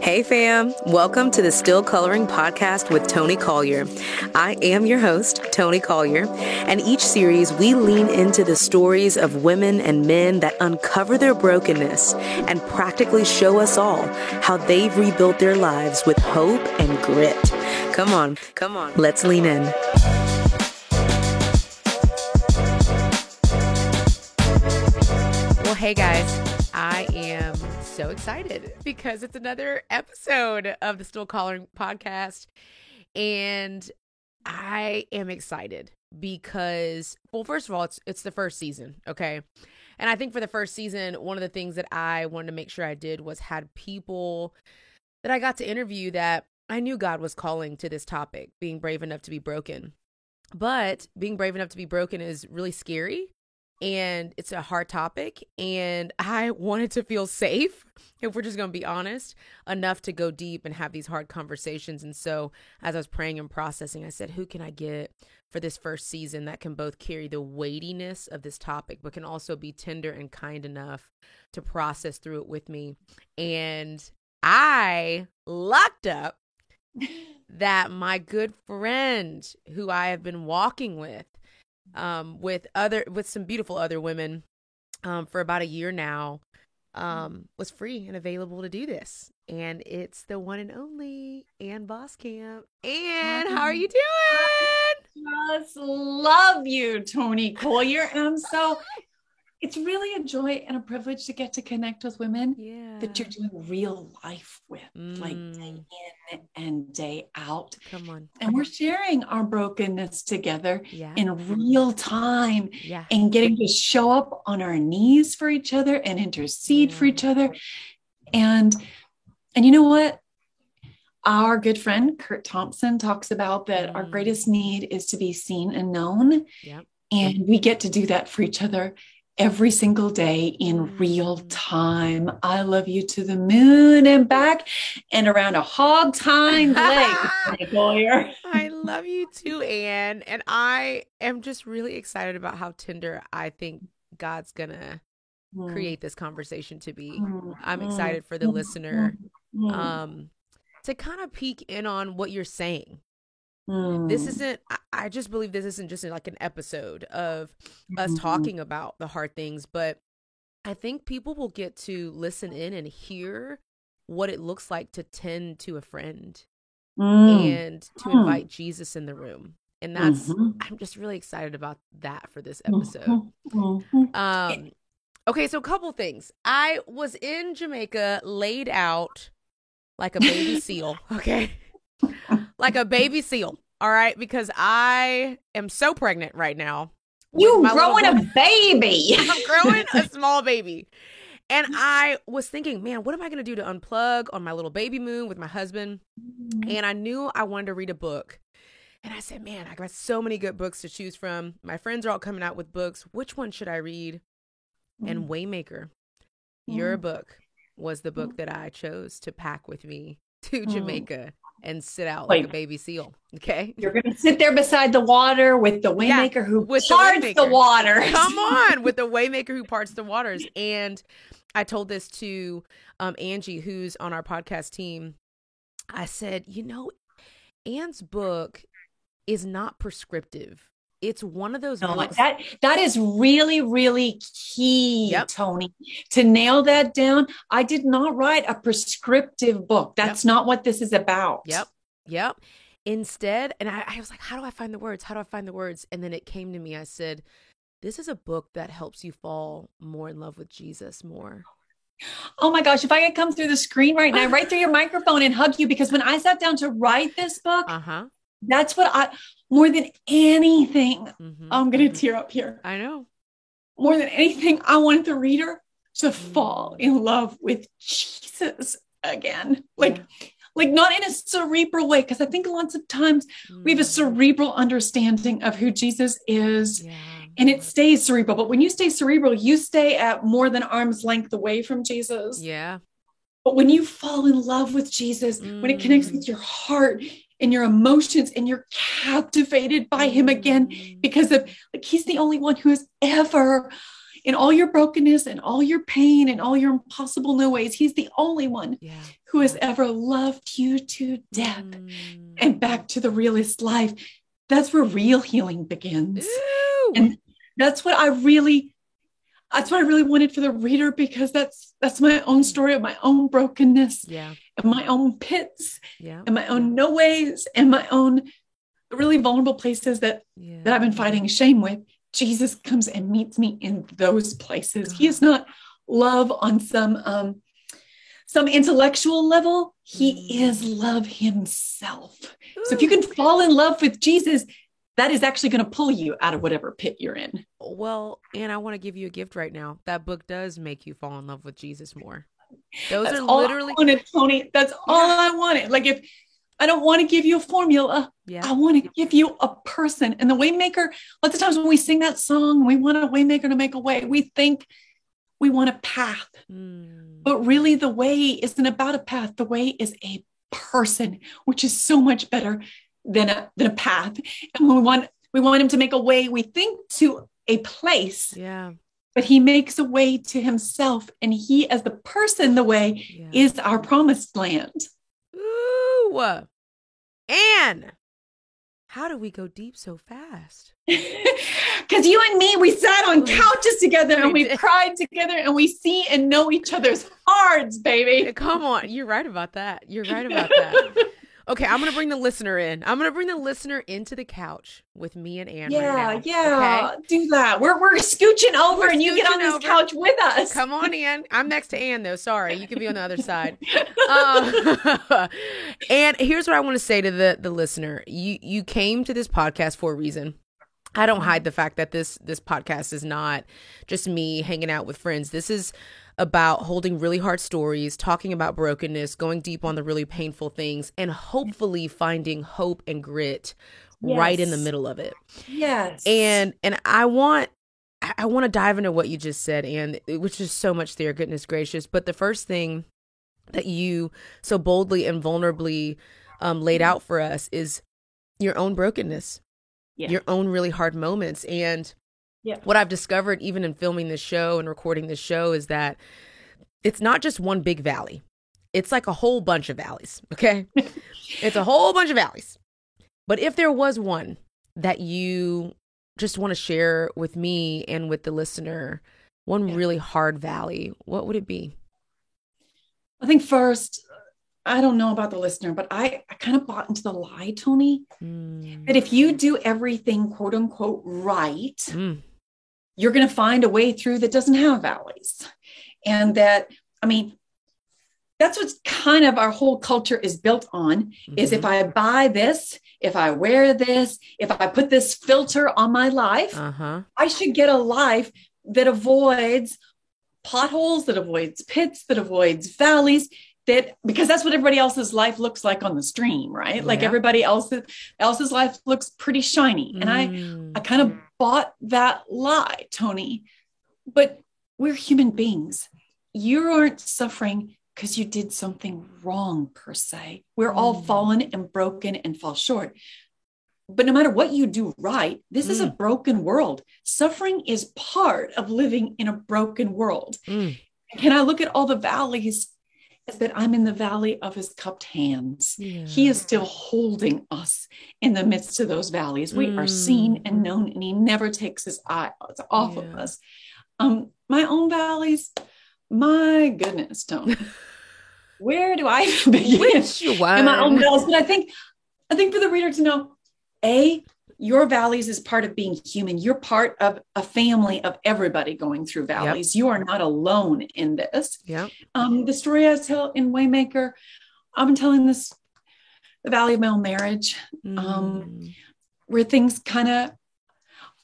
Hey fam, welcome to the Still Coloring Podcast with Toni Collier. I am your host, Toni Collier, and each series we lean into the stories of women and men that uncover their brokenness and practically show us all how they've rebuilt their lives with hope and grit. Come on, let's lean in. Well, hey guys, I am so excited because it's another episode of the Still Coloring Podcast, and I am excited because, well, first of all, it's the first season, okay? And I think for the first season, one of the things that I wanted to make sure I did was had people that I got to interview that I knew God was calling to this topic, being brave enough to be broken. But being brave enough to be broken is really scary. And it's a hard topic, and I wanted to feel safe, if we're just going to be honest, enough to go deep and have these hard conversations. And so as I was praying and processing, I said, who can I get for this first season that can both carry the weightiness of this topic, but can also be tender and kind enough to process through it with me? And I lucked up that my good friend who I have been walking with some beautiful other women for about a year now, was free and available to do this. And it's the one and only Ann Voskamp. Ann, how are you doing? I just love you, Toni Collier. And it's really a joy and a privilege to get to connect with women that you're doing real life with, like day in and day out. Come on. And we're sharing our brokenness together in real time and getting to show up on our knees for each other and intercede for each other. And you know what? Our good friend, Kurt Thompson, talks about that our greatest need is to be seen and known. Yep. And we get to do that for each other every single day in real time. I love you to the moon and back and around a hog-tied leg. I love you too, Ann. And I am just really excited about how tender I think God's going to create this conversation to be. I'm excited for the listener to kind of peek in on what you're saying. This isn't, I just believe this isn't just like an episode of us talking about the hard things, but I think people will get to listen in and hear what it looks like to tend to a friend and to invite Jesus in the room. And that's, I'm just really excited about that for this episode. Okay, so a couple things. I was in Jamaica, laid out like a baby seal, okay? Like a baby seal, all right? Because I am so pregnant right now. You growing a baby. I'm growing a small baby. And I was thinking, man, what am I going to do to unplug on my little baby moon with my husband? And I knew I wanted to read a book. And I said, man, I got so many good books to choose from. My friends are all coming out with books. Which one should I read? And Waymaker, your book was the book that I chose to pack with me to Jamaica and sit out like a baby seal. Okay. You're going to sit there beside the water with the Waymaker who parts the water. Come on, with the Waymaker who parts the waters. And I told this to Angie, who's on our podcast team. I said, Ann's book is not prescriptive. It's one of those books. That is really, really key, Toni, to nail that down. I did not write a prescriptive book. That's not what this is about. Yep. Instead, and I was like, how do I find the words? And then it came to me. I said, this is a book that helps you fall more in love with Jesus more. Oh my gosh, if I could come through the screen right now, right through your microphone and hug you, because when I sat down to write this book, that's what more than anything, I'm going to tear up here. I know. More than anything, I wanted the reader to fall in love with Jesus again. Like not in a cerebral way, because I think lots of times we have a cerebral understanding of who Jesus is, and it stays cerebral. But when you stay cerebral, you stay at more than arm's length away from Jesus. Yeah. But when you fall in love with Jesus, when it connects with your heart and your emotions and you're captivated by him again, because of he's the only one who has ever in all your brokenness and all your pain and all your impossible no ways, he's the only one who has ever loved you to death and back to the realest life. That's where real healing begins. Ooh. And that's what I really wanted for the reader, because that's my own story of my own brokenness and my own pits and my own no ways and my own really vulnerable places that I've been fighting shame with. Jesus comes and meets me in those places. He is not love on some intellectual level. He is love himself. Ooh. So if you can fall in love with Jesus, that is actually going to pull you out of whatever pit you're in. Well, and I want to give you a gift right now. That book does make you fall in love with Jesus more. Those are literally all I wanted, Toni. That's all I wanted. Like, if I don't want to give you a formula, I want to give you a person. And the Waymaker, lots of times when we sing that song, we want a Waymaker to make a way. We think we want a path, but really the way isn't about a path. The way is a person, which is so much better than a path. And when we want him to make a way, we think to a place. Yeah. But he makes a way to himself, and he, as the person, the way is our promised land. Ooh. Anne, how do we go deep so fast? Because you and me, we sat on couches together and we cried together, and we see and know each other's hearts, baby. Come on. You're right about that. Okay, I'm going to bring the listener in. I'm going to bring the listener into the couch with me and Anne right now. Yeah, okay? Do that. We're scooching over, and you get on this couch with us. Come on, Anne. I'm next to Anne, though. Sorry. You can be on the other side. And here's what I want to say to the listener. You came to this podcast for a reason. I don't hide the fact that this podcast is not just me hanging out with friends. This is about holding really hard stories, talking about brokenness, going deep on the really painful things, and hopefully finding hope and grit right in the middle of it. Yes. And I want to dive into what you just said, and which is so much there, goodness gracious. But the first thing that you so boldly and vulnerably laid out for us is your own brokenness, your own really hard moments. And what I've discovered, even in filming this show and recording this show, is that it's not just one big valley. It's like a whole bunch of valleys. Okay. It's a whole bunch of valleys. But if there was one that you just want to share with me and with the listener, one really hard valley, what would it be? I think first, I don't know about the listener, but I kind of bought into the lie, Toni, that if you do everything, quote unquote, right, you're going to find a way through that doesn't have valleys. And that, I mean, that's what kind of our whole culture is built on, is if I buy this, if I wear this, if I put this filter on my life, I should get a life that avoids potholes, that avoids pits, that avoids valleys, because that's what everybody else's life looks like on the stream, right? Like everybody else's life looks pretty shiny. And I kind of bought that lie, Toni. But we're human beings. You aren't suffering because you did something wrong, per se. We're all fallen and broken and fall short. But no matter what you do right, this is a broken world. Suffering is part of living in a broken world. Can I look at all the valleys as that I'm in the valley of his cupped hands? He is still holding us in the midst of those valleys. We are seen and known, and he never takes his eyes off of us. My own valleys, my goodness, Toni. Where do I begin? Which one? In my own valleys. But I think for the reader to know, your valleys is part of being human. You're part of a family of everybody going through valleys. You are not alone in this. The story I tell in Waymaker, I've been telling this, the valley of my own marriage, where things kind of,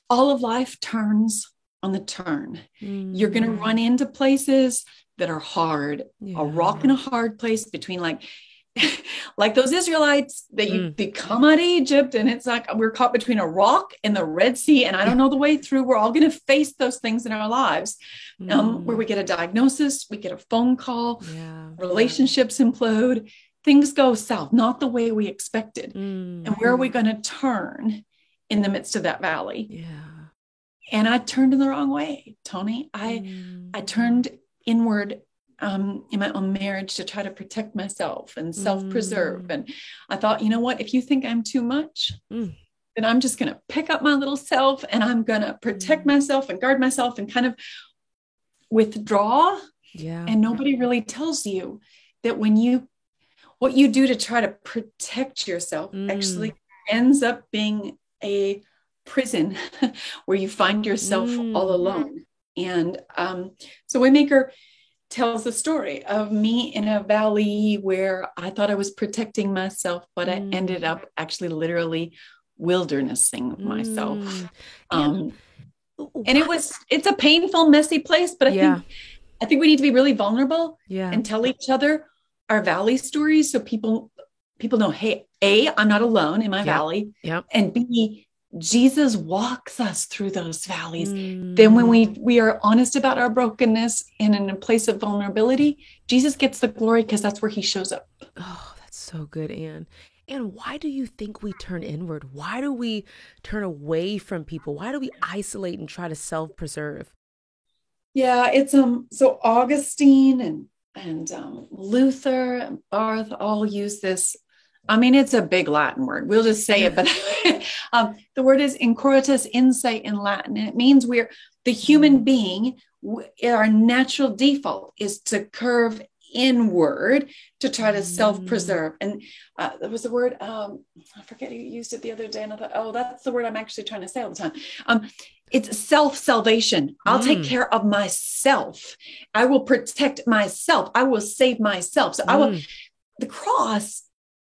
all of life turns on the turn. You're going to run into places that are hard, a rock and a hard place between like those Israelites that they come out of Egypt, and it's like we're caught between a rock and the Red Sea, and I don't know the way through. We're all going to face those things in our lives, where we get a diagnosis, we get a phone call, relationships implode, things go south, not the way we expected. And where are we going to turn in the midst of that valley? And I turned in the wrong way, Tony. I turned inward in my own marriage to try to protect myself and self-preserve. And I thought, you know what, if you think I'm too much, then I'm just going to pick up my little self and I'm going to protect myself and guard myself and kind of withdraw. Yeah. And nobody really tells you that what you do to try to protect yourself actually ends up being a prison where you find yourself all alone. And so Waymaker tells the story of me in a valley where I thought I was protecting myself, but I ended up actually literally wildernessing myself. And it's a painful, messy place, but I think we need to be really vulnerable and tell each other our valley stories. So people know, hey, A, I'm not alone in my valley. And B, Jesus walks us through those valleys. Then when we are honest about our brokenness and in a place of vulnerability, Jesus gets the glory because that's where he shows up. Oh, that's so good, Ann. And why do you think we turn inward? Why do we turn away from people? Why do we isolate and try to self-preserve? Yeah, it's so Augustine and Luther and Barth all use this. I mean, it's a big Latin word. We'll just say it, but the word is incurratus insight in Latin. And it means we're the human being. Our natural default is to curve inward to try to self-preserve. And there was a word, I forget who used it the other day. And I thought, oh, that's the word I'm actually trying to say all the time. It's self-salvation. I'll take care of myself. I will protect myself. I will save myself. So the cross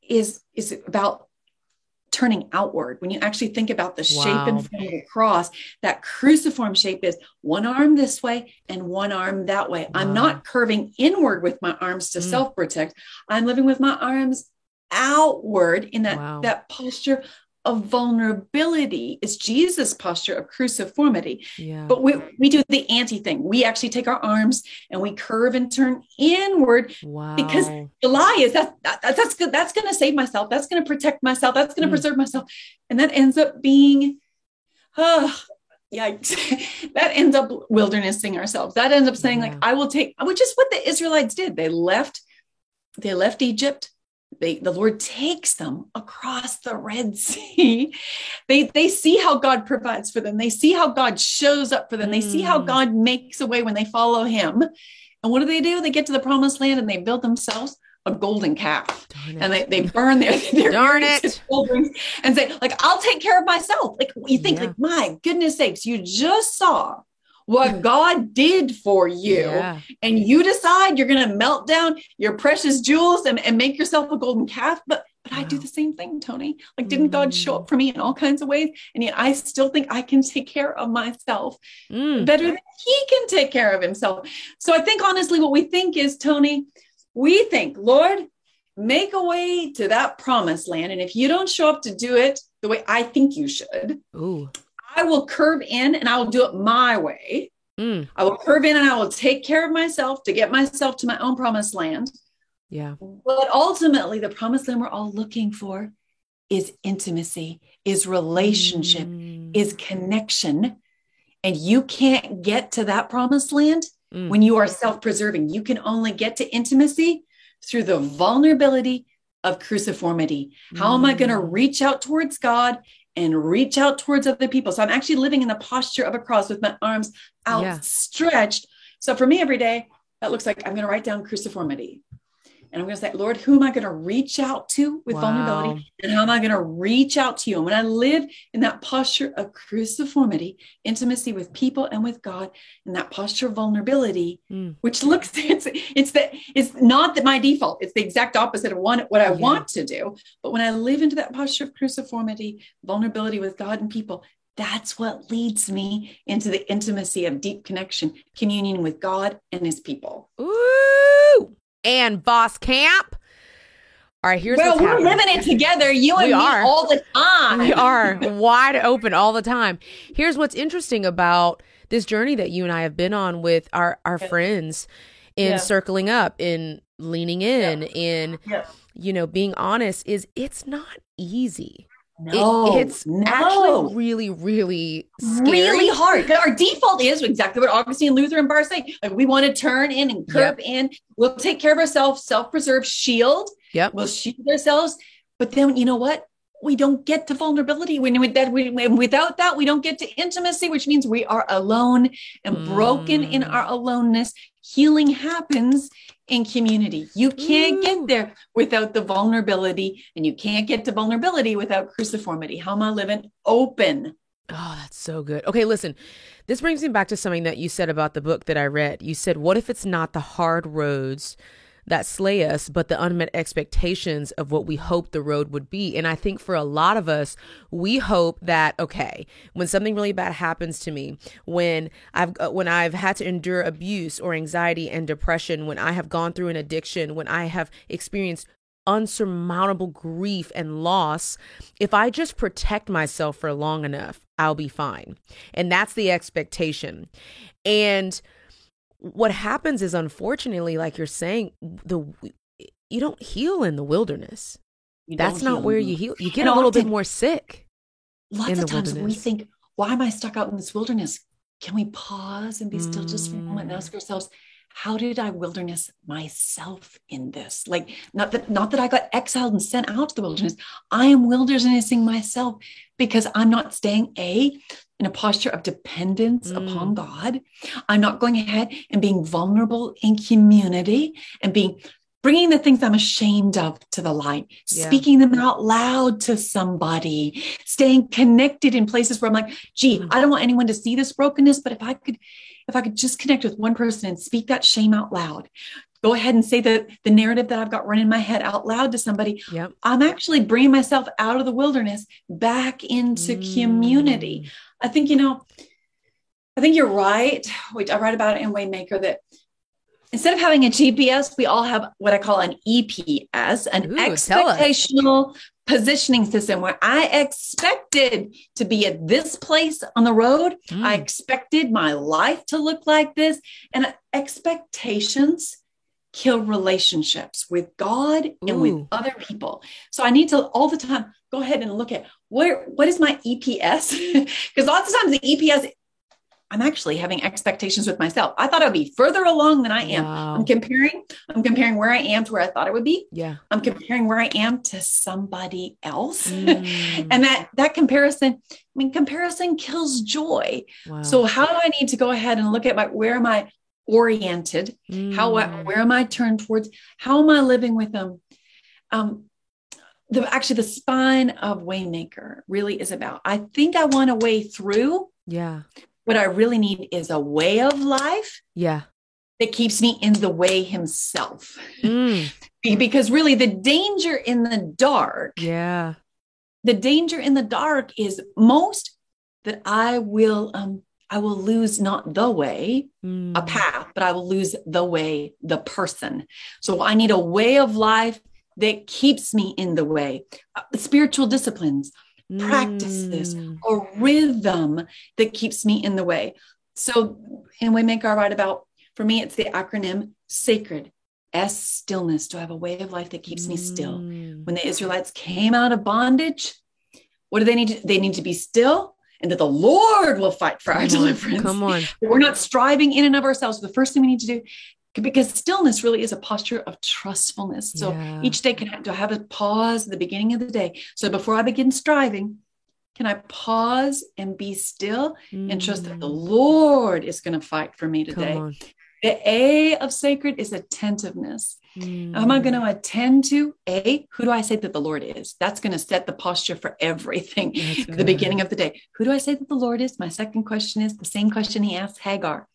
is about turning outward. When you actually think about the shape and form of the cross, that cruciform shape is one arm this way and one arm that way. I'm not curving inward with my arms to self-protect. I'm living with my arms outward in that posture of vulnerability. Is Jesus' posture of cruciformity. But we do the anti thing. We actually take our arms and we curve and turn inward because the lie is that's good. That's going to save myself. That's going to protect myself. That's going to preserve myself. And that ends up being, yikes. That ends up wildernessing ourselves. That ends up saying which is what the Israelites did. They left Egypt. The Lord takes them across the Red Sea. They see how God provides for them. They see how God shows up for them. They see how God makes a way when they follow him. And what do? They get to the promised land and they build themselves a golden calf. And they burn their children and say, I'll take care of myself. You think, my goodness sakes, you just saw what God did for you. And you decide you're going to melt down your precious jewels and make yourself a golden calf. But I do the same thing, Tony. Didn't God show up for me in all kinds of ways? And yet I still think I can take care of myself better than he can take care of himself. So I think honestly, what we think is, Tony, we think, Lord, make a way to that promised land. And if you don't show up to do it the way I think you should, I will curve in and I will do it my way. I will curve in and I will take care of myself to get myself to my own promised land. But ultimately, the promised land we're all looking for is intimacy, is relationship, is connection. And you can't get to that promised land when you are self-preserving. You can only get to intimacy through the vulnerability of cruciformity. How am I going to reach out towards God and reach out towards other people? So I'm actually living in the posture of a cross with my arms outstretched. So for me every day, that looks like I'm going to write down cruciformity. And I'm going to say, Lord, who am I going to reach out to with vulnerability? And how am I going to reach out to you? And when I live in that posture of cruciformity, intimacy with people and with God, and that posture of vulnerability, which looks, it's not that my default, it's the exact opposite of what I want to do. But when I live into that posture of cruciformity, vulnerability with God and people, that's what leads me into the intimacy of deep connection, communion with God and his people. Ooh! And Voskamp. All right, here's what's happening. We're living it together, you and me, all the time. We are wide open all the time. Here's what's interesting about this journey that you and I have been on with our friends in circling up, in leaning in, in, being honest, is it's not easy. It's actually really, really scary. Really hard. Our default is exactly what Augustine, Luther, and Barr say. Like, we want to turn in and curve in. We'll take care of ourselves, self-preserve, shield. We'll shield ourselves. But then, you know what? We don't get to vulnerability. Without that, we don't get to intimacy, which means we are alone and broken in our aloneness. Healing happens in community. You can't get there without the vulnerability, and you can't get to vulnerability without cruciformity. How am I living open? Oh, that's so good. Okay, listen, this brings me back to something that you said about the book that I read. You said, what if it's not the hard roads that slay us, but the unmet expectations of what we hoped the road would be? And I think for a lot of us, we hope that, okay, when something really bad happens to me, when I've had to endure abuse or anxiety and depression, when I have gone through an addiction, when I have experienced unsurmountable grief and loss, if I just protect myself for long enough, I'll be fine. And that's the expectation. And what happens is, unfortunately, like you're saying, you don't heal in the wilderness. That's not where you heal. You get a little bit more sick. Lots of times we think, why am I stuck out in this wilderness? Can we pause and be still just for a moment and ask ourselves, how did I wilderness myself in this? Like, not that I got exiled and sent out to the wilderness. I am wildernessing myself because I'm not staying in a posture of dependence upon God. I'm not going ahead and being vulnerable in community and bringing the things I'm ashamed of to the light, speaking them out loud to somebody, staying connected in places where I'm like, gee, I don't want anyone to see this brokenness, but if I could just connect with one person and speak that shame out loud, go ahead and say the narrative that I've got running in my head out loud to somebody, I'm actually bringing myself out of the wilderness back into community. I think you're right. I write about it in Waymaker that instead of having a GPS, we all have what I call an EPS, an expectational positioning system, where I expected to be at this place on the road. I expected my life to look like this. And expectations kill relationships with God and with other people. So I need to all the time go ahead and look at what is my EPS? Because lots of times the EPS, I'm actually having expectations with myself. I thought I'd be further along than I am. Wow. I'm comparing where I am to where I thought it would be. Yeah. I'm comparing where I am to somebody else. And that comparison kills joy. Wow. So how do I need to go ahead and look at where am I oriented? Where am I turned towards? How am I living with them? The spine of Waymaker really is about, I think I want a way through. Yeah. What I really need is a way of life. Yeah. That keeps me in the way himself. Because really the danger in the dark. Yeah. The danger in the dark is most that I will lose not the way, a path, but I will lose the way, the person. So I need a way of life that keeps me in the way. Spiritual disciplines, practices, a rhythm that keeps me in the way. So in Waymaker, I write about, for me, it's the acronym SACRED, S, stillness. Do I have a way of life that keeps me still? When the Israelites came out of bondage, what do they need? They need to be still, and that the Lord will fight for our deliverance. Come on. We're not striving in and of ourselves. The first thing we need to do, because stillness really is a posture of trustfulness. So each day do I have a pause at the beginning of the day? So before I begin striving, can I pause and be still and trust that the Lord is going to fight for me today? The A of sacred is attentiveness. Am I going to attend to who do I say that the Lord is? That's going to set the posture for everything at the beginning of the day. Who do I say that the Lord is? My second question is the same question he asked Hagar.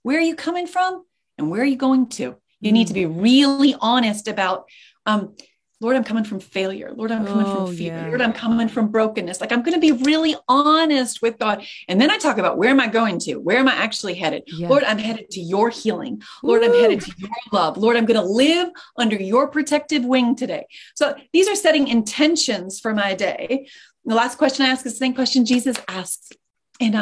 Where are you coming from? And where are you going to? You need to be really honest about, Lord, I'm coming from failure. Lord, I'm coming from fear. Yeah. Lord, I'm coming from brokenness. Like, I'm going to be really honest with God. And then I talk about, where am I going to? Where am I actually headed? Yeah. Lord, I'm headed to your healing. Lord, I'm headed to your love. Lord, I'm going to live under your protective wing today. So these are setting intentions for my day. The last question I ask is the same question Jesus asks. And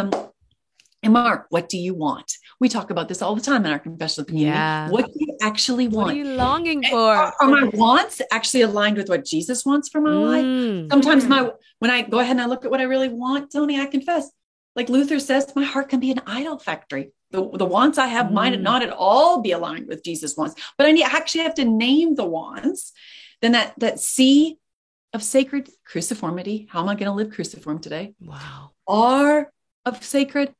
And Mark, what do you want? We talk about this all the time in our confessional community. Yeah. What do you actually want? What are you longing for? Are my wants actually aligned with what Jesus wants for my life? Sometimes when I go ahead and I look at what I really want, Toni, I confess, like Luther says, my heart can be an idol factory. The wants I have might not at all be aligned with Jesus' wants, but I actually have to name the wants. Then that C of sacred cruciformity. How am I going to live cruciform today? Wow. R of sacred.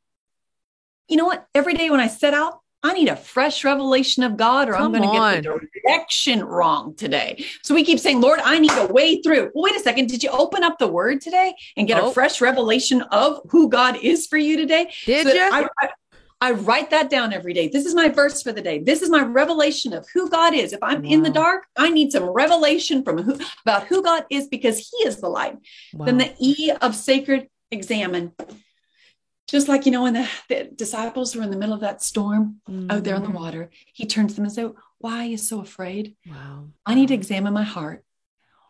You know what? Every day when I set out, I need a fresh revelation of God, or I'm going to get the direction wrong today. So we keep saying, Lord, I need a way through. Well, wait a second. Did you open up the word today and get a fresh revelation of who God is for you today? Did you? I write that down every day. This is my verse for the day. This is my revelation of who God is. If I'm in the dark, I need some revelation about who God is, because he is the light. Wow. Then the E of sacred, examine. Just like, when the disciples were in the middle of that storm out there on the water, he turns to them and says, why are you so afraid? Wow. I need to examine my heart.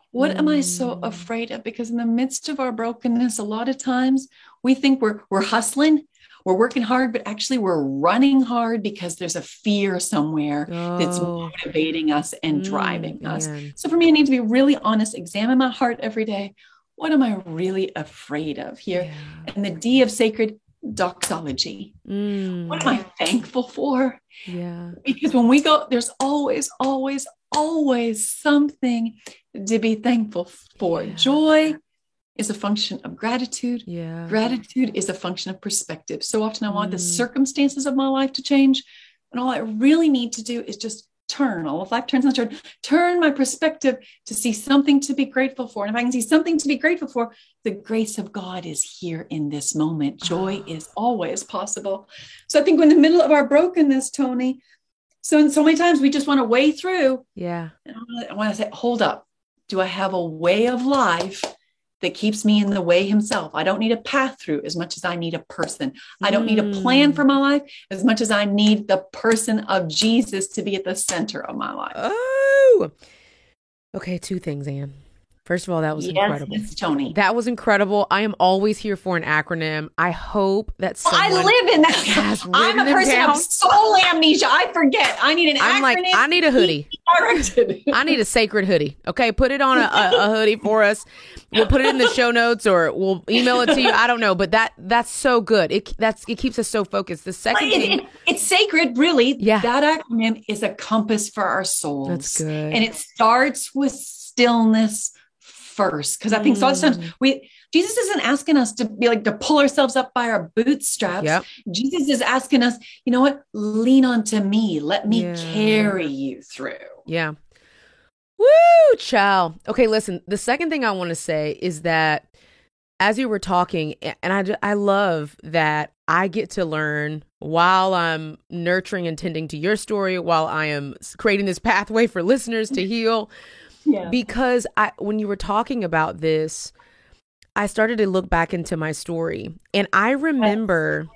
What am I so afraid of? Because in the midst of our brokenness, a lot of times we think we're hustling, we're working hard, but actually we're running hard because there's a fear somewhere that's motivating us and driving us. So for me, I need to be really honest, examine my heart every day. What am I really afraid of here? Yeah. And the D of sacred, doxology. What am I thankful for? Yeah. Because when we go, there's always something to be thankful for. Yeah. Joy is a function of gratitude. Yeah. Gratitude is a function of perspective. So often I want the circumstances of my life to change, and all I really need to do is just all of life turns on turn my perspective to see something to be grateful for. And if I can see something to be grateful for, the grace of God is here in this moment. Joy is always possible. So I think we're in the middle of our brokenness, Toni. So many times we just want to weigh through. Yeah. And I want to say, hold up. Do I have a way of life that keeps me in the way himself? I don't need a path through as much as I need a person. I don't need a plan for my life as much as I need the person of Jesus to be at the center of my life. Oh, okay. 2 things, Ann. First of all, that was incredible. Yes, Toni. That was incredible. I am always here for an acronym. I hope that I live in that. I'm a person of soul amnesia. I forget. I need an acronym. I'm like, I need a hoodie. I need a sacred hoodie. Okay, put it on a hoodie for us. We'll put it in the show notes, or we'll email it to you. I don't know, but that's so good. It keeps us so focused. The second thing, it's sacred, really. Yeah. That acronym is a compass for our souls. That's good, and it starts with stillness first, because I think so sometimes Jesus isn't asking us to be like to pull ourselves up by our bootstraps. Yep. Jesus is asking us, you know what? Lean onto me. Let me carry you through. Yeah. Woo, child. Okay, listen. The second thing I want to say is that as you were talking, and I love that I get to learn while I'm nurturing and tending to your story, while I am creating this pathway for listeners to heal. Yeah. Because when you were talking about this, I started to look back into my story, and I remember,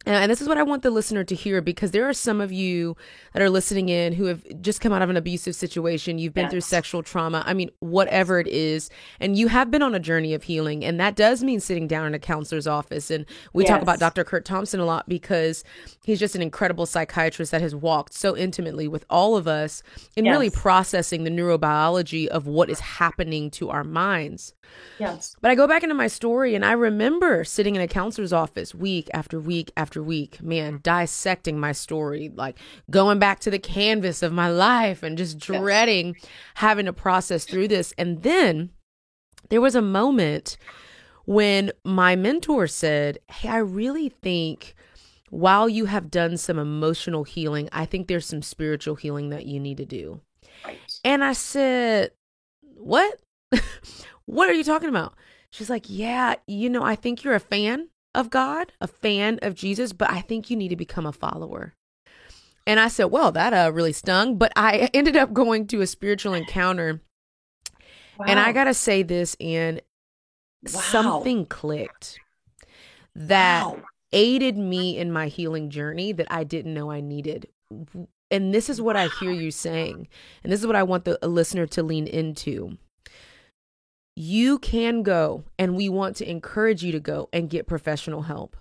and this is what I want the listener to hear, because there are some of you that are listening in who have just come out of an abusive situation. You've been through sexual trauma. I mean, whatever it is. And you have been on a journey of healing. And that does mean sitting down in a counselor's office. And we talk about Dr. Curt Thompson a lot, because he's just an incredible psychiatrist that has walked so intimately with all of us in really processing the neurobiology of what is happening to our minds. Yes. But I go back into my story, and I remember sitting in a counselor's office week after week after week, man, dissecting my story, like going back to the canvas of my life and just dreading having to process through this. And then there was a moment when my mentor said, hey, I really think while you have done some emotional healing, I think there's some spiritual healing that you need to do. Right. And I said, what? What are you talking about? She's like, yeah, I think you're a fan of God, a fan of Jesus, but I think you need to become a follower. And I said, well, that really stung, but I ended up going to a spiritual encounter. Wow. And I got to say this, and something clicked that aided me in my healing journey that I didn't know I needed. And this is what I hear you saying. And this is what I want the listener to lean into. You can go, and we want to encourage you to go and get professional help.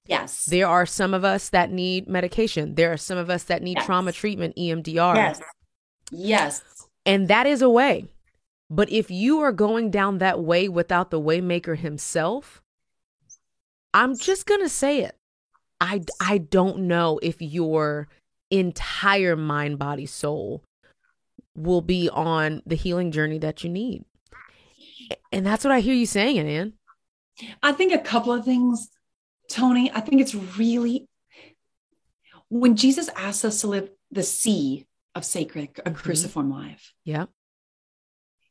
Yes. There are some of us that need medication. There are some of us that need trauma treatment, EMDR. Yes. Yes. And that is a way. But if you are going down that way without the waymaker himself, I'm just going to say it. I don't know if your entire mind, body, soul will be on the healing journey that you need. And that's what I hear you saying, Ann. I think a couple of things, Tony. I think it's really, when Jesus asks us to live the C of sacred, a cruciform life. Yeah.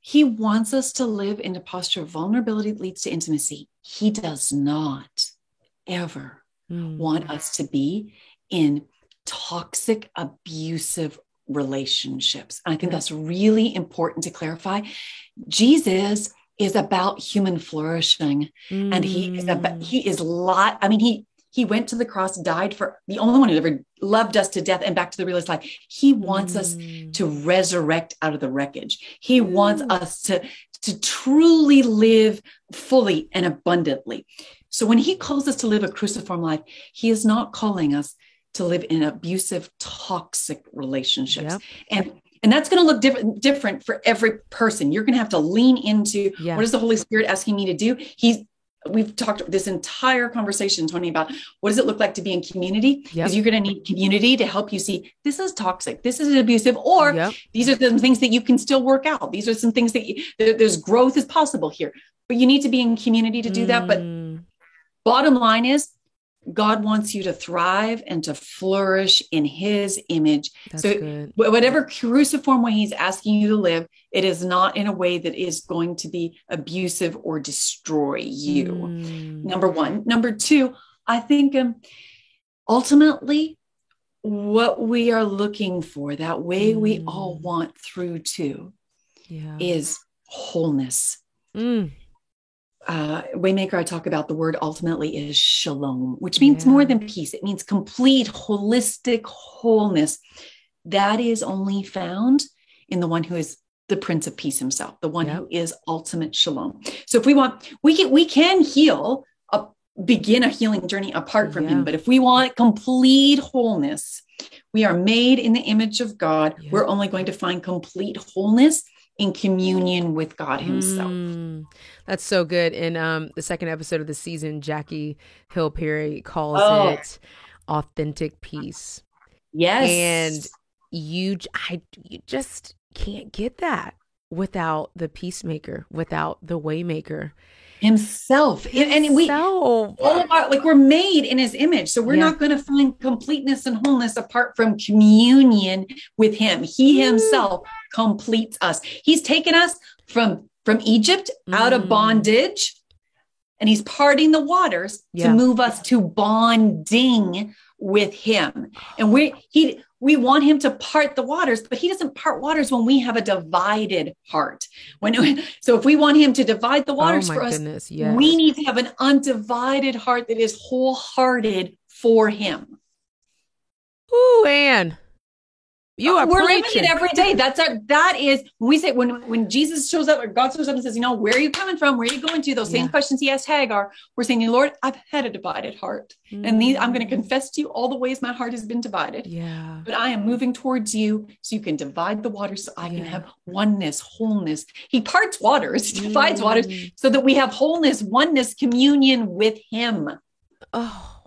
He wants us to live in a posture of vulnerability that leads to intimacy. He does not ever want us to be in toxic, abusive relationships. And I think that's really important to clarify. Jesus is about human flourishing. And he went to the cross, died for the only one who ever loved us to death and back to the realest life. He wants us to resurrect out of the wreckage. He wants us to truly live fully and abundantly. So when he calls us to live a cruciform life, he is not calling us to live in abusive, toxic relationships. Yep. And that's going to look different for every person. You're going to have to lean into what is the Holy Spirit asking me to do? We've talked this entire conversation, Tony, about what does it look like to be in community? Because you're going to need community to help you see this is toxic, this is abusive, or these are some things that you can still work out. These are some things that there's growth is possible here, but you need to be in community to do that. But bottom line is, God wants you to thrive and to flourish in his image. That's good. Whatever cruciform way he's asking you to live, it is not in a way that is going to be abusive or destroy you. Number one. Number two, I think ultimately what we are looking for, that way we all want through to, is wholeness. Waymaker, I talk about the word ultimately is shalom, which means more than peace. It means complete, holistic wholeness. That is only found in the one who is the Prince of Peace himself, the one who is ultimate shalom. So if we want, we can begin a healing journey apart from him. But if we want complete wholeness, we are made in the image of God. We're only going to find complete wholeness in communion with God himself. That's so good. In the second episode of the season, Jackie Hill Perry calls it authentic peace. Yes. And you just can't get that without the peacemaker, without the waymaker himself. And we're made in his image. So we're not going to find completeness and wholeness apart from communion with him. He himself completes us. He's taken us from Egypt out of bondage, and he's parting the waters to move us to bonding with him. And we want him to part the waters, but he doesn't part waters when we have a divided heart. So if we want him to divide the waters for us, we need to have an undivided heart that is wholehearted for him. Ooh, Ann. We're living it every day. That is when we say, when Jesus shows up or God shows up and says, where are you coming from? Where are you going to? Those same questions he asked Hagar. We're saying, Lord, I've had a divided heart. And I'm going to confess to you all the ways my heart has been divided. Yeah. But I am moving towards you so you can divide the waters so I can have oneness, wholeness. He parts waters, divides waters so that we have wholeness, oneness, communion with him. Oh.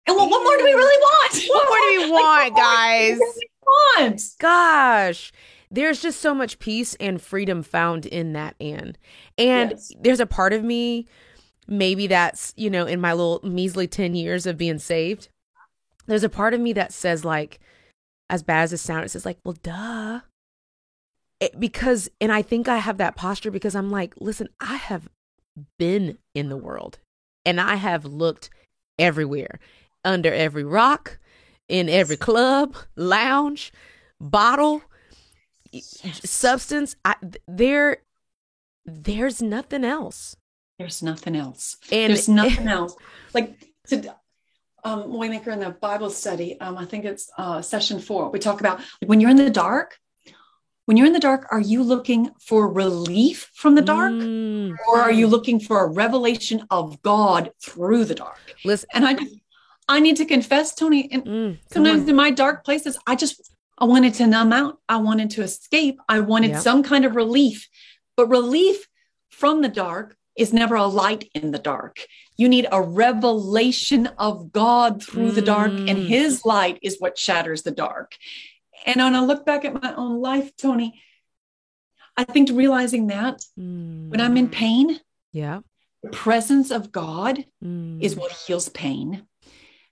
And what more do we really want? What more do we want, guys? Gosh, there's just so much peace and freedom found in that, Ann. And there's a part of me, maybe that's, in my little measly 10 years of being saved, there's a part of me that says, like, as bad as it sounds, it says, like, well, duh. And I think I have that posture because I'm like, listen, I have been in the world and I have looked everywhere, under every rock, in every club, lounge, bottle, substance. There's nothing else. There's nothing else. And there's nothing else. Like Waymaker in the Bible study, I think it's session 4. We talk about when you're in the dark. When you're in the dark, are you looking for relief from the dark, or are you looking for a revelation of God through the dark? Listen, and I need to confess, Tony, and sometimes in my dark places, I wanted to numb out. I wanted to escape. I wanted some kind of relief, but relief from the dark is never a light in the dark. You need a revelation of God through the dark, and his light is what shatters the dark. And when I look back at my own life, Tony, I think realizing that when I'm in pain, the presence of God is what heals pain.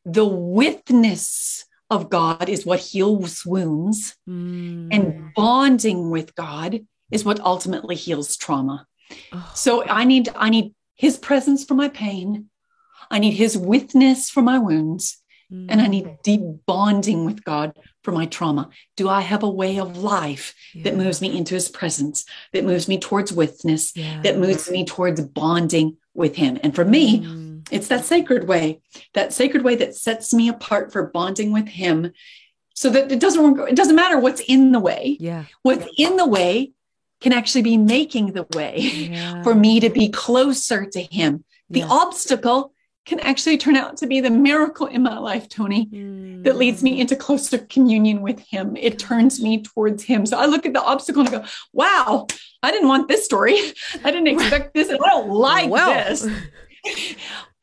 The witness of God is what heals wounds, and bonding with God is what ultimately heals trauma. So I need his presence for my pain. I need his witness for my wounds, and I need deep bonding with God for my trauma. Do I have a way of life that moves me into his presence, that moves me towards witness, that moves me towards bonding with him? And for me, it's that sacred way that sets me apart for bonding with him, so that it doesn't matter what's in the way. What's in the way can actually be making the way for me to be closer to him. The obstacle can actually turn out to be the miracle in my life, Tony, that leads me into closer communion with him. It turns me towards him. So I look at the obstacle and I go, wow, I didn't want this story. I didn't expect this. And I don't like this.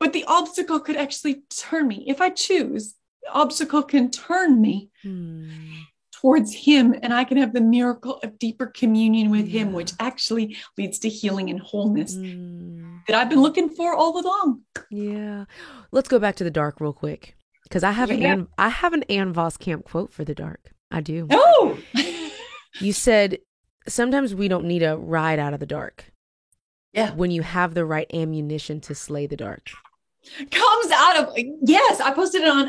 But the obstacle could actually turn me. If I choose, the obstacle can turn me towards him, and I can have the miracle of deeper communion with him, which actually leads to healing and wholeness that I've been looking for all along. Yeah. Let's go back to the dark real quick, because I have an Ann Voskamp quote for the dark. I do. Oh, you said sometimes we don't need a ride out of the dark. Yeah. When you have the right ammunition to slay the dark. Comes out of, yes, I posted it on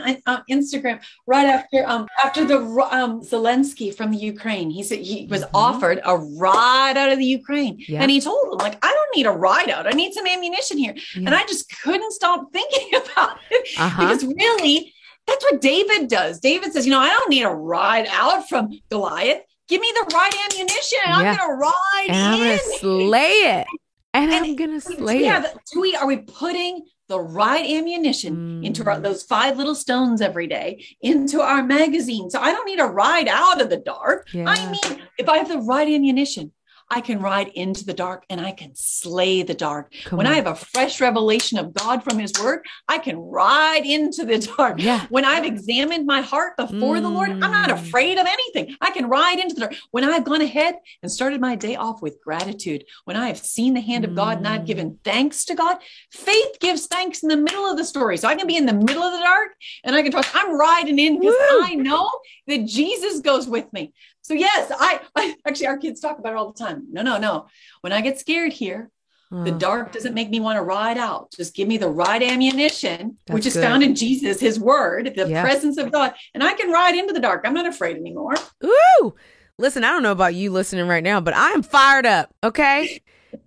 Instagram right after the Zelensky from the Ukraine. He said he was offered a ride out of the Ukraine, and he told him, like, I don't need a ride out. I need some ammunition here. And I just couldn't stop thinking about it, because really that's what David does. David says, I don't need a ride out from Goliath. Give me the right ammunition, and I'm going to ride in. I'm going to slay it. And I'm going to slay it. Are we putting the right ammunition into those 5 little stones every day, into our magazine? So I don't need a ride out of the dark. I mean, if I have the right ammunition, I can ride into the dark and I can slay the dark. When I have a fresh revelation of God from his word, I can ride into the dark. When I've examined my heart before the Lord, I'm not afraid of anything. I can ride into the dark. When I've gone ahead and started my day off with gratitude, when I have seen the hand of God and I've given thanks to God, faith gives thanks in the middle of the story. So I can be in the middle of the dark and I can trust I'm riding in, because I know that Jesus goes with me. So yes, I actually, our kids talk about it all the time. No. When I get scared here, the dark doesn't make me want to ride out. Just give me the right ammunition, which is found in Jesus, his word, the presence of God. And I can ride into the dark. I'm not afraid anymore. Ooh, listen, I don't know about you listening right now, but I'm fired up. Okay.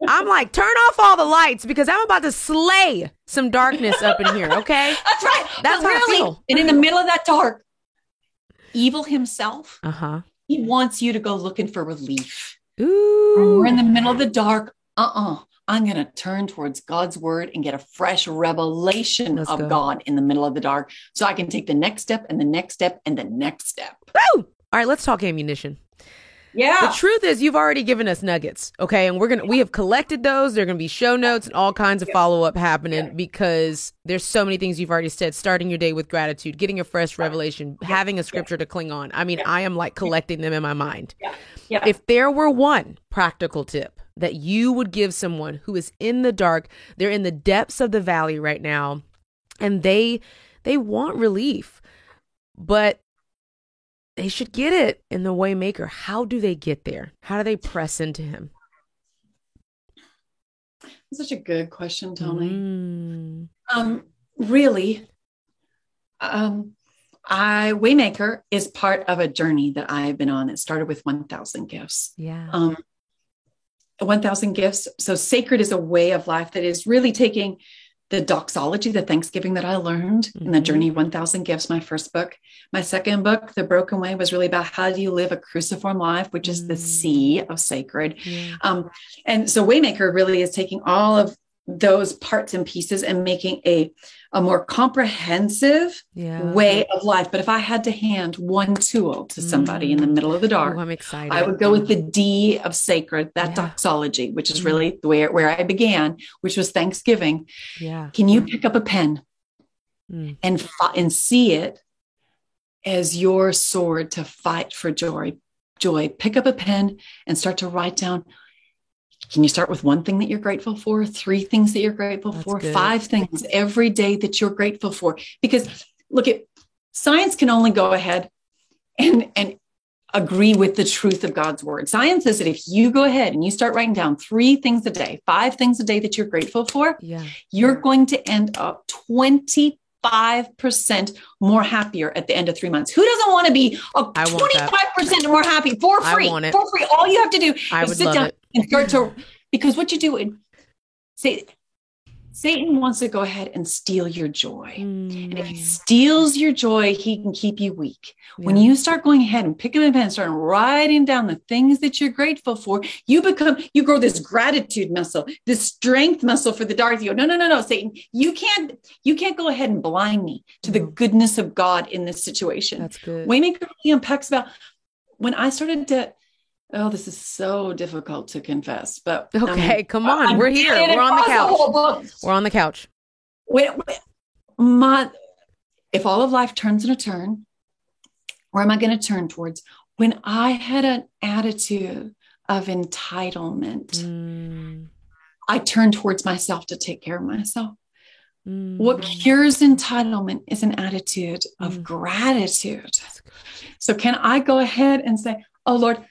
I'm like, turn off all the lights, because I'm about to slay some darkness up in here. Okay. That's right. That's how I feel. And in the middle of that dark, evil himself, he wants you to go looking for relief. Ooh. When we're in the middle of the dark, I'm going to turn towards God's word and get a fresh revelation of God in the middle of the dark, so I can take the next step and the next step and the next step. Woo! All right, let's talk ammunition. Yeah. The truth is, you've already given us nuggets. Okay. And we have collected those. There are going to be show notes and all kinds of follow-up happening, because there's so many things you've already said. Starting your day with gratitude, getting a fresh revelation, having a scripture to cling on. I mean, I am like collecting them in my mind. If there were one practical tip that you would give someone who is in the dark, they're in the depths of the valley right now, and they want relief, but they should get it in the Waymaker. How do they get there? How do they press into him? That's such a good question, Tony. Really, Waymaker is part of a journey that I've been on. It started with 1,000 gifts. 1,000 gifts. So sacred is a way of life that is really taking the doxology, the Thanksgiving that I learned in the journey 1,000 Gifts, my first book. My second book, The Broken Way, was really about how do you live a cruciform life, which is the C of sacred. And so Waymaker really is taking all of those parts and pieces and making a more comprehensive way of life. But if I had to hand one tool to somebody in the middle of the dark, I'm excited. I would go with the D of sacred, that doxology, which is really where I began, which was Thanksgiving. Yeah. Can you pick up a pen and see it as your sword to fight for joy? Pick up a pen and start to write down. Can you start with one thing that you're grateful for? 3 things that you're grateful for? Good. 5 things every day that you're grateful for? Because look, science can only go ahead and agree with the truth of God's word. Science says that if you go ahead and you start writing down 3 things a day, 5 things a day that you're grateful for, you're going to end up 25% more happier at the end of 3 months. Who doesn't want to be 25% more happy for free? For free. All you have to do is sit down and start to, because what you do, Satan wants to go ahead and steal your joy. And if he steals your joy, he can keep you weak. Yeah. When you start going ahead and picking up a pen and start writing down the things that you're grateful for, you grow this gratitude muscle, this strength muscle for the dark. You go, no, Satan, you can't go ahead and blind me to the goodness of God in this situation. That's good. Waymaker really unpacks about when I started to, this is so difficult to confess, but okay, come on. We're here. We're on the couch. We're on the couch. If all of life turns in a turn, where am I going to turn towards? When I had an attitude of entitlement, I turned towards myself to take care of myself. What cures entitlement is an attitude of gratitude. So can I go ahead and say, oh Lord,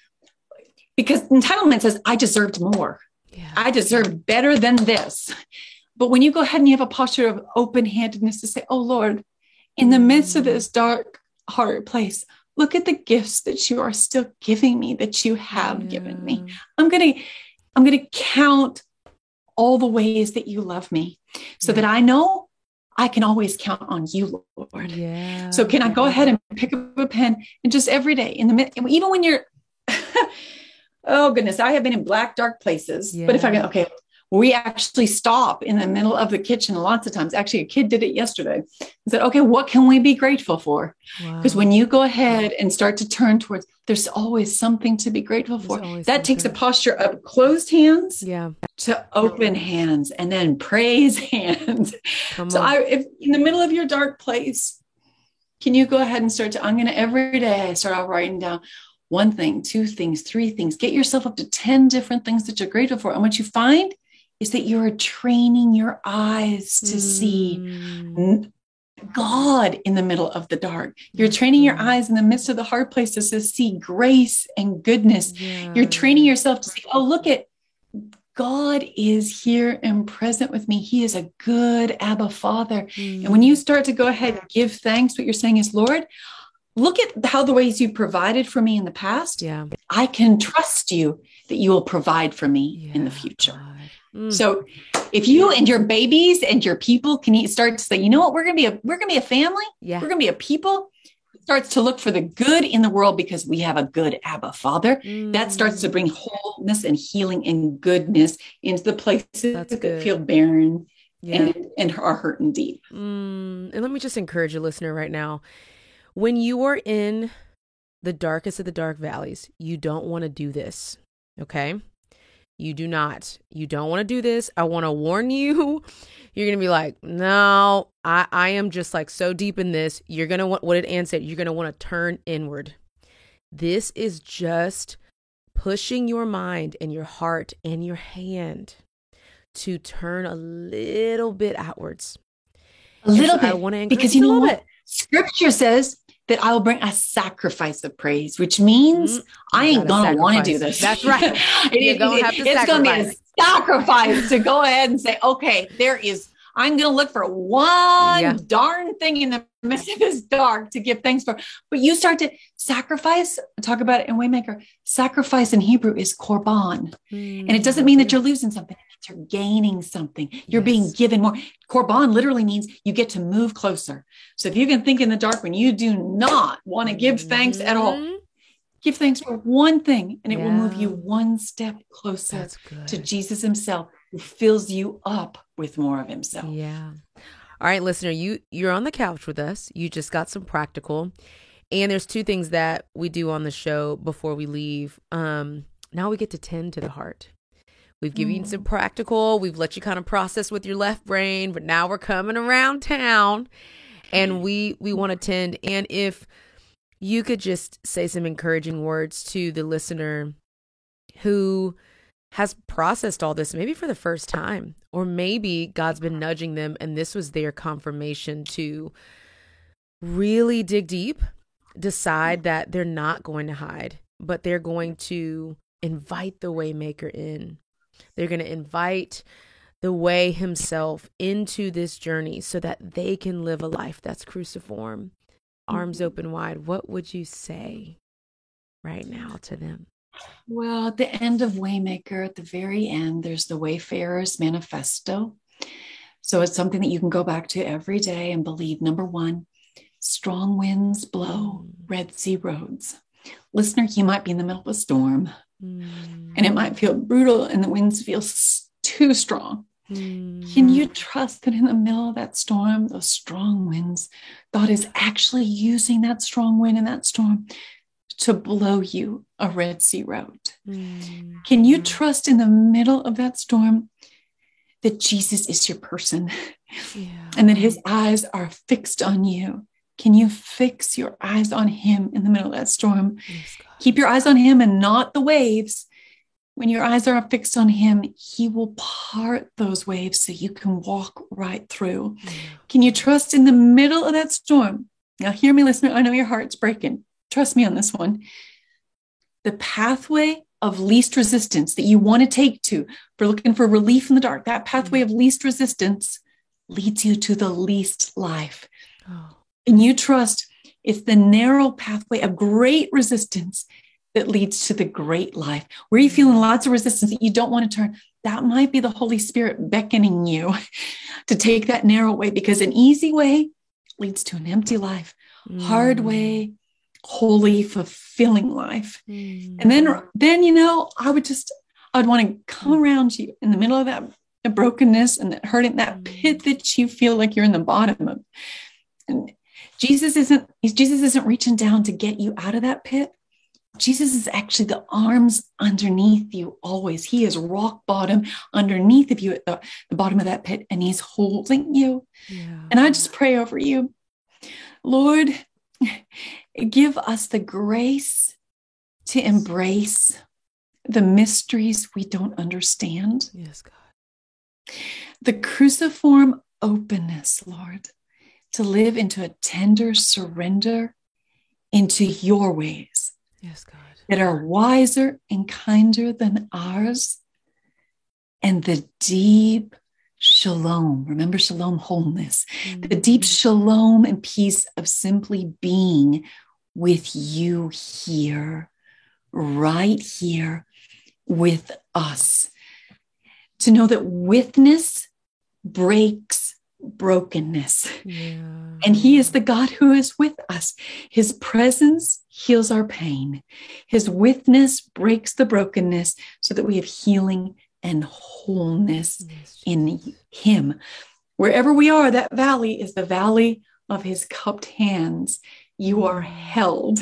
because entitlement says I deserved more. Yeah. I deserved better than this. But when you go ahead and you have a posture of open-handedness to say, oh Lord, in the midst of this dark, hard place, look at the gifts that you are still giving me, that you have given me. I'm going to count all the ways that you love me so that I know I can always count on you, Lord. Yeah. So can I go ahead and pick up a pen and just every day even when you're, oh goodness, I have been in black, dark places, but if I go, okay, we actually stop in the middle of the kitchen lots of times. Actually, a kid did it yesterday and said, okay, what can we be grateful for? Because when you go ahead and start to turn towards, there's always something to be grateful for. That takes a posture of closed hands to open hands and then praise hands. If in the middle of your dark place, can you go ahead and I'm going to every day start off writing down 1 thing, 2 things, 3 things, get yourself up to 10 different things that you're grateful for. And what you find is that you're training your eyes to see God in the middle of the dark. You're training your eyes in the midst of the hard places to see grace and goodness. You're training yourself to see, oh, look at God is here and present with me. He is a good Abba Father. And when you start to go ahead and give thanks, what you're saying is, Lord, look at how the ways you provided for me in the past. Yeah. I can trust you that you will provide for me in the future. So if you and your babies and your people can start to say, you know what, we're going to be a family. Yeah. We're going to be a people. It starts to look for the good in the world because we have a good Abba Father. That starts to bring wholeness and healing and goodness into the places that feel barren and are hurting deep. And let me just encourage your listener right now. When you are in the darkest of the dark valleys, you don't want to do this, okay? You do not. You don't want to do this. I want to warn you. You're going to be like, no, I am just like so deep in this. You're going to want, what did Ann say? You're going to want to turn inward. This is just pushing your mind and your heart and your hand to turn a little bit outwards. A little bit. I want to because you know what? Scripture says that I will bring a sacrifice of praise, which means I ain't going to want to do this. That's right. It's going to be a sacrifice to go ahead and say, okay, I'm going to look for one darn thing in the midst of this dark to give thanks for. But you start to sacrifice, talk about it in Waymaker. Sacrifice in Hebrew is korban. And it doesn't mean that you're losing something. It means you're gaining something. You're being given more. Korban literally means you get to move closer. So if you can think in the dark when you do not want to give thanks at all, give thanks for one thing and it will move you one step closer to Jesus himself. who fills you up with more of himself. Yeah. All right, listener, you're on the couch with us. You just got some practical. And there's two things that we do on the show before we leave. Now we get to tend to the heart. We've given you some practical. We've let you kind of process with your left brain, but now we're coming around town and we want to tend. And if you could just say some encouraging words to the listener who has processed all this, maybe for the first time, or maybe God's been nudging them and this was their confirmation to really dig deep, decide that they're not going to hide, but they're going to invite the Waymaker in. They're going to invite the way himself into this journey so that they can live a life that's cruciform, arms open wide. What would you say right now to them? Well, at the end of Waymaker, at the very end, there's the Wayfarer's Manifesto. So it's something that you can go back to every day and believe. Number one, strong winds blow Red Sea roads. Listener, you might be in the middle of a storm and it might feel brutal and the winds feel too strong. Can you trust that in the middle of that storm, those strong winds, God is actually using that strong wind and that storm to blow you a Red Sea road? Can you trust in the middle of that storm that Jesus is your person and that his eyes are fixed on you? Can you fix your eyes on him in the middle of that storm? Yes, keep your eyes on him and not the waves. When your eyes are fixed on him, he will part those waves so you can walk right through. Can you trust in the middle of that storm? Now, hear me, listener. I know your heart's breaking. Trust me on this one. The pathway of least resistance that you want to take to for looking for relief in the dark, that pathway of least resistance leads you to the least life. And you trust it's the narrow pathway of great resistance that leads to the great life. Where you're feeling lots of resistance that you don't want to turn, that might be the Holy Spirit beckoning you to take that narrow way, because an easy way leads to an empty life. Hard way, holy, fulfilling life. And then, I'd want to come around you in the middle of that brokenness and that hurting, that pit that you feel like you're in the bottom of. And Jesus isn't reaching down to get you out of that pit. Jesus is actually the arms underneath you always. He is rock bottom underneath of you at the bottom of that pit, and he's holding you. And I just pray over you, Lord, give us the grace to embrace the mysteries we don't understand. Yes, God. The cruciform openness, Lord, to live into a tender surrender into your ways. Yes, God. That are wiser and kinder than ours. And the deep shalom. Remember shalom, wholeness. The deep shalom and peace of simply being with you here, right here with us. To know that witness breaks brokenness. And he is the God who is with us. His presence heals our pain. His witness breaks the brokenness so that we have healing and wholeness in him. Wherever we are, that valley is the valley of his cupped hands. You are held.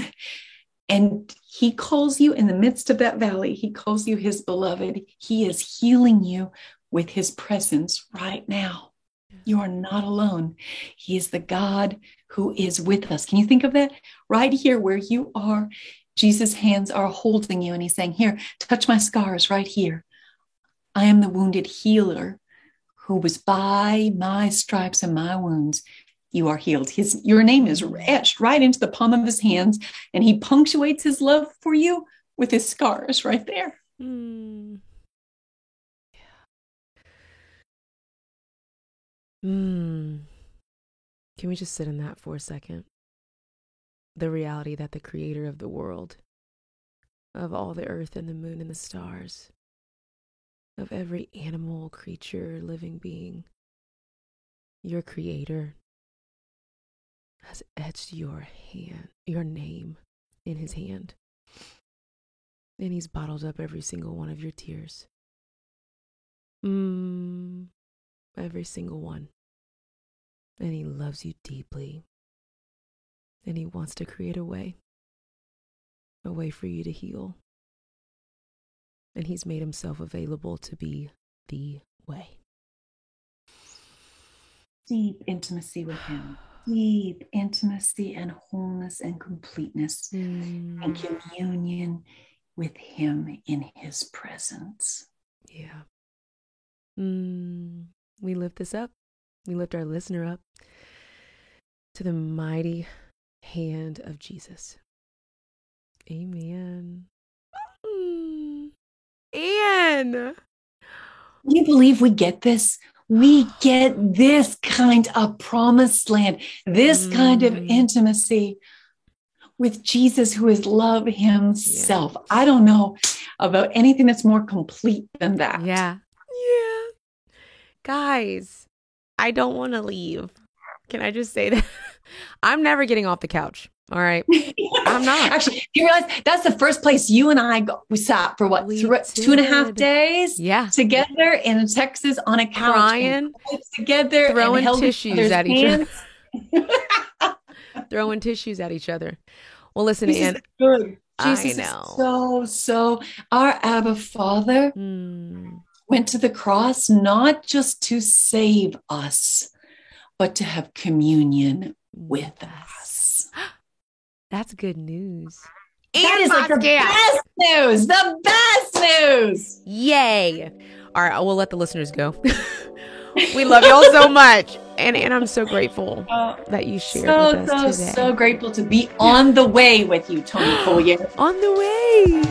And he calls you in the midst of that valley. He calls you his beloved. He is healing you with his presence right now. You are not alone. He is the God who is with us. Can you think of that? Right here where you are, Jesus' hands are holding you and he's saying, here, touch my scars right here. I am the wounded healer who was by my stripes and my wounds. You are healed. Your name is etched right into the palm of his hands, and he punctuates his love for you with his scars right there. Can we just sit in that for a second? The reality that the creator of the world, of all the earth and the moon and the stars, of every animal, creature, living being, your creator has etched your name in his hand. And he's bottled up every single one of your tears. Every single one. And he loves you deeply. And he wants to create a way for you to heal. And he's made himself available to be the way. Deep intimacy with him. Deep intimacy and wholeness and completeness and communion with him in his presence. Yeah. We lift this up. We lift our listener up to the mighty hand of Jesus. Amen. Anne. You believe we get this? We get this kind of promised land, this kind of intimacy with Jesus, who is love himself. Yeah. I don't know about anything that's more complete than that. Yeah. Yeah. Guys, I don't want to leave. Can I just say that? I'm never getting off the couch. All right. I'm not. Actually, you realize that's the first place you and I we sat for what, 2.5 days together in Texas on a couch. Crying. Together. Throwing tissues at each other. Throwing tissues at each other. Well, listen, Anne. Jesus is so our Abba Father went to the cross not just to save us, but to have communion with us. That's good news. That is like the best news. The best news. Yay. All right, we'll let the listeners go. We love y'all so much. And I'm so grateful that you shared with us today. So grateful to be on the way with you, Toni Collier. On the way.